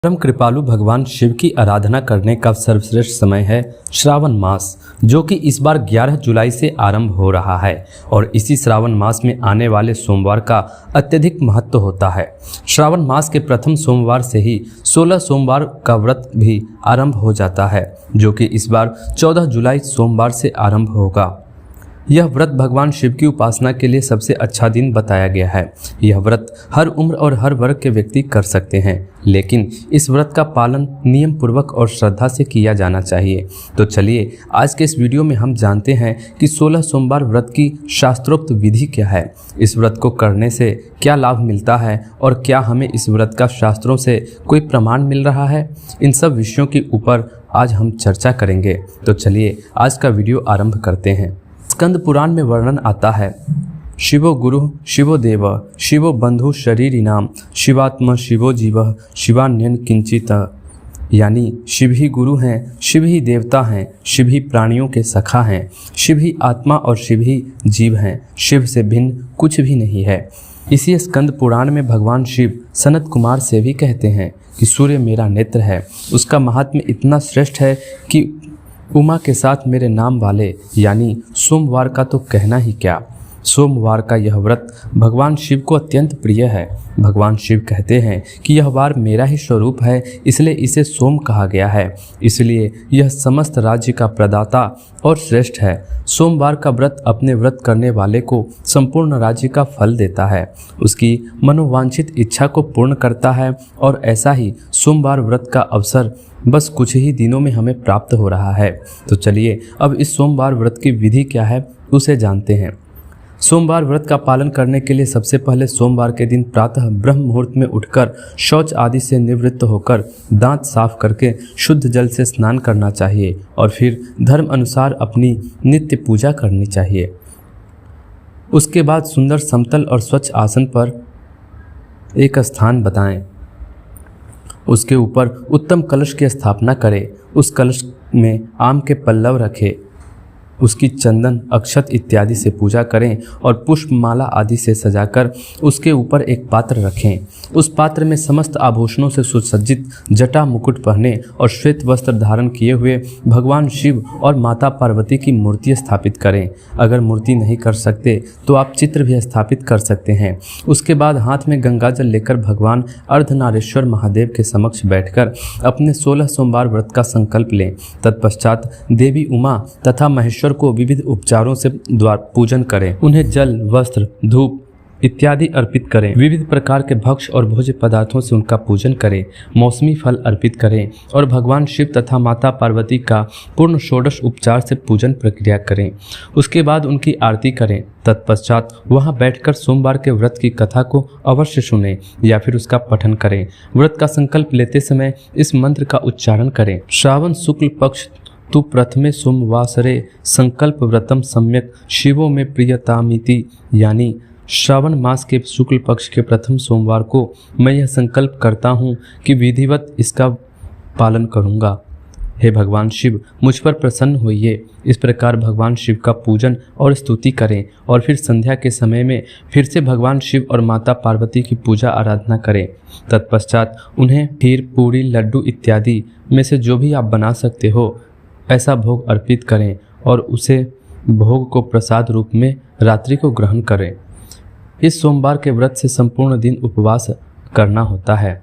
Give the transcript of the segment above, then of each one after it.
परम कृपालु भगवान शिव की आराधना करने का सर्वश्रेष्ठ समय है श्रावण मास, जो कि इस बार 11 जुलाई से आरंभ हो रहा है और इसी श्रावण मास में आने वाले सोमवार का अत्यधिक महत्व होता है। श्रावण मास के प्रथम सोमवार से ही 16 सोमवार का व्रत भी आरंभ हो जाता है, जो कि इस बार 14 जुलाई सोमवार से आरंभ होगा। यह व्रत भगवान शिव की उपासना के लिए सबसे अच्छा दिन बताया गया है। यह व्रत हर उम्र और हर वर्ग के व्यक्ति कर सकते हैं, लेकिन इस व्रत का पालन नियम पूर्वक और श्रद्धा से किया जाना चाहिए। तो चलिए आज के इस वीडियो में हम जानते हैं कि 16 सोमवार व्रत की शास्त्रोक्त विधि क्या है, इस व्रत को करने से क्या लाभ मिलता है और क्या हमें इस व्रत का शास्त्रों से कोई प्रमाण मिल रहा है। इन सब विषयों के ऊपर आज हम चर्चा करेंगे। तो चलिए आज का वीडियो आरंभ करते हैं। स्कंद पुराण में वर्णन आता है, शिवो गुरु शिवो देव शिवो बंधु शरीरिनाम शिवात्मा शिवो जीव शिवान्यन किंचित, यानी शिव ही गुरु हैं, शिव ही देवता हैं, शिव ही प्राणियों के सखा हैं, शिव ही आत्मा और शिव ही जीव हैं, शिव से भिन्न कुछ भी नहीं है। इसी स्कंद पुराण में भगवान शिव सनत कुमार से भी कहते हैं कि सूर्य मेरा नेत्र है। उसका महात्म्य इतना श्रेष्ठ है कि उमा के साथ मेरे नाम वाले यानी सोमवार का तो कहना ही क्या। सोमवार का यह व्रत भगवान शिव को अत्यंत प्रिय है। भगवान शिव कहते हैं कि यह वार मेरा ही स्वरूप है, इसलिए इसे सोम कहा गया है। इसलिए यह समस्त राज्य का प्रदाता और श्रेष्ठ है। सोमवार का व्रत अपने व्रत करने वाले को संपूर्ण राज्य का फल देता है, उसकी मनोवांछित इच्छा को पूर्ण करता है और ऐसा ही सोमवार व्रत का अवसर बस कुछ ही दिनों में हमें प्राप्त हो रहा है। तो चलिए अब इस सोमवार व्रत की विधि क्या है उसे जानते हैं। सोमवार व्रत का पालन करने के लिए सबसे पहले सोमवार के दिन प्रातः ब्रह्म मुहूर्त में उठकर शौच आदि से निवृत्त होकर दांत साफ करके शुद्ध जल से स्नान करना चाहिए और फिर धर्म अनुसार अपनी नित्य पूजा करनी चाहिए। उसके बाद सुंदर समतल और स्वच्छ आसन पर एक स्थान बताएं, उसके ऊपर उत्तम कलश की स्थापना करें। उस कलश में आम के पल्लव रखें, उसकी चंदन अक्षत इत्यादि से पूजा करें और पुष्पमाला आदि से सजाकर उसके ऊपर एक पात्र रखें। उस पात्र में समस्त आभूषणों से सुसज्जित जटा मुकुट पहने और श्वेत वस्त्र धारण किए हुए भगवान शिव और माता पार्वती की मूर्ति स्थापित करें। अगर मूर्ति नहीं कर सकते तो आप चित्र भी स्थापित कर सकते हैं। उसके बाद हाथ में गंगा जल लेकर भगवान अर्धनारीश्वर महादेव के समक्ष बैठकर अपने 16 सोमवार व्रत का संकल्प लें। तत्पश्चात देवी उमा तथा महेश्वर को विविध उपचारों से द्वार पूजन करें। उन्हें जल, वस्त्र, धूप इत्यादि अर्पित करें। विविध प्रकार के भक्ष्य और भोज्य पदार्थों से उनका पूजन करें। मौसमी फल अर्पित करें और भगवान शिव तथा माता पार्वती का पूर्ण षोडश उपचार से पूजन प्रक्रिया करें। उसके बाद उनकी आरती करें। तत्पश्चात वहां बैठकर सोमवार के व्रत की कथा को अवश्य सुनें या फिर उसका पठन करें। व्रत का संकल्प लेते समय इस मंत्र का उच्चारण करें, श्रावण शुक्ल पक्ष तु प्रथमे सोमवासरे संकल्प व्रतम सम्यक शिवो में प्रियतामिति, यानी श्रावण मास के शुक्ल पक्ष के प्रथम सोमवार को मैं यह संकल्प करता हूँ कि विधिवत इसका पालन करूँगा। हे भगवान शिव, मुझ पर प्रसन्न होइए। इस प्रकार भगवान शिव का पूजन और स्तुति करें और फिर संध्या के समय में फिर से भगवान शिव और माता पार्वती की पूजा आराधना करें। तत्पश्चात उन्हें खीर, पूरी, लड्डू इत्यादि में से जो भी आप बना सकते हो ऐसा भोग अर्पित करें और उसे भोग को प्रसाद रूप में रात्रि को ग्रहण करें। इस सोमवार के व्रत से संपूर्ण दिन उपवास करना होता है।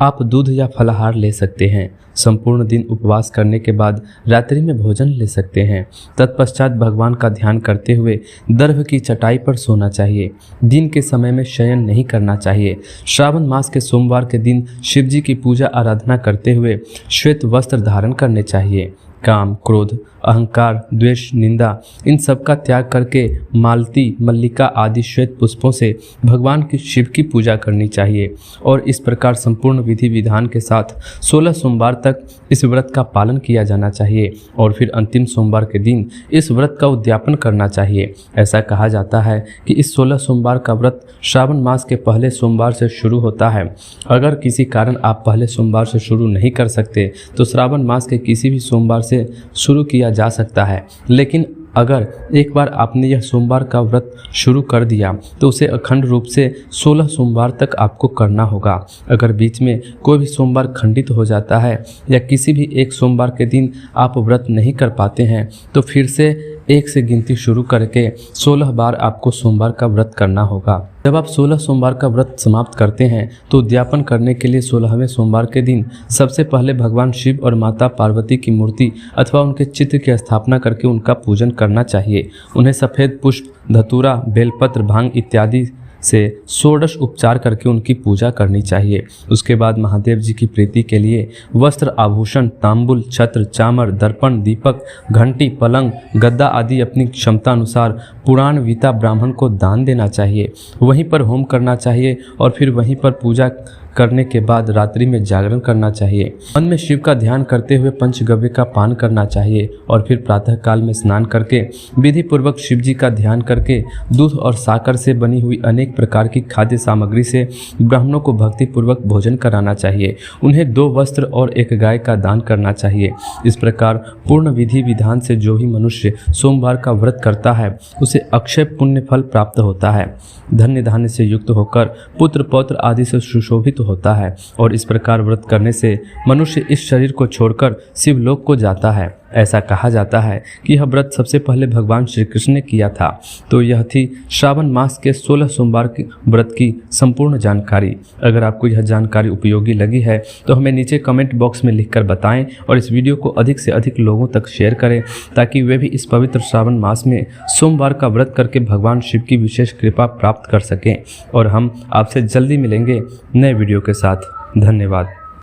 आप दूध या फलाहार ले सकते हैं। संपूर्ण दिन उपवास करने के बाद रात्रि में भोजन ले सकते हैं। तत्पश्चात भगवान का ध्यान करते हुए दर्भ की चटाई पर सोना चाहिए। दिन के समय में शयन नहीं करना चाहिए। श्रावण मास के सोमवार के दिन शिव जी की पूजा आराधना करते हुए श्वेत वस्त्र धारण करने चाहिए। काम, क्रोध, अहंकार, द्वेष, निंदा इन सब का त्याग करके मालती, मल्लिका आदि श्वेत पुष्पों से भगवान की शिव की पूजा करनी चाहिए और इस प्रकार संपूर्ण विधि विधान के साथ 16 सोमवार तक इस व्रत का पालन किया जाना चाहिए और फिर अंतिम सोमवार के दिन इस व्रत का उद्यापन करना चाहिए। ऐसा कहा जाता है कि इस 16 सोमवार का व्रत श्रावण मास के पहले सोमवार से शुरू होता है। अगर किसी कारण आप पहले सोमवार से शुरू नहीं कर सकते तो श्रावण मास के किसी भी सोमवार से शुरू किया जा सकता है, लेकिन अगर एक बार आपने यह सोमवार का व्रत शुरू कर दिया तो उसे अखंड रूप से 16 सोमवार तक आपको करना होगा। अगर बीच में कोई भी सोमवार खंडित हो जाता है या किसी भी एक सोमवार के दिन आप व्रत नहीं कर पाते हैं तो फिर से 1 से गिनती शुरू करके 16 बार आपको सोमवार का व्रत करना होगा। जब आप 16 सोमवार का व्रत समाप्त करते हैं तो उद्यापन करने के लिए 16वें सोमवार के दिन सबसे पहले भगवान शिव और माता पार्वती की मूर्ति अथवा उनके चित्र की स्थापना करके उनका पूजन करना चाहिए। उन्हें सफ़ेद पुष्प, धतूरा, बेलपत्र, भांग इत्यादि से षोडश उपचार करके उनकी पूजा करनी चाहिए। उसके बाद महादेव जी की प्रीति के लिए वस्त्र, आभूषण, तांबुल, छत्र, चामर, दर्पण, दीपक, घंटी, पलंग, गद्दा आदि अपनी क्षमता अनुसार पुराण वीता ब्राह्मण को दान देना चाहिए। वहीं पर होम करना चाहिए और फिर वहीं पर पूजा करने के बाद रात्रि में जागरण करना चाहिए। मन में शिव का ध्यान करते हुए पंचगव्य का पान करना चाहिए और फिर प्रातः काल में स्नान करके विधि पूर्वक शिव जी का ध्यान करके दूध और साकर से बनी हुई अनेक प्रकार की खाद्य सामग्री से ब्राह्मणों को भक्ति पूर्वक भोजन कराना चाहिए। उन्हें 2 वस्त्र और 1 गाय का दान करना चाहिए। इस प्रकार पूर्ण विधि विधान से जो भी मनुष्य सोमवार का व्रत करता है उसे अक्षय पुण्य फल प्राप्त होता है। धन्य धान्य से युक्त होकर पुत्र पौत्र आदि से सुशोभित होता है और इस प्रकार व्रत करने से मनुष्य इस शरीर को छोड़कर शिवलोक को जाता है। ऐसा कहा जाता है कि यह व्रत सबसे पहले भगवान श्री कृष्ण ने किया था। तो यह थी श्रावण मास के 16 सोमवार के व्रत की संपूर्ण जानकारी। अगर आपको यह जानकारी उपयोगी लगी है तो हमें नीचे कमेंट बॉक्स में लिखकर बताएं और इस वीडियो को अधिक से अधिक लोगों तक शेयर करें ताकि वे भी इस पवित्र श्रावण मास में सोमवार का व्रत करके भगवान शिव की विशेष कृपा प्राप्त कर सकें। और हम आपसे जल्दी मिलेंगे नए वीडियो के साथ। धन्यवाद।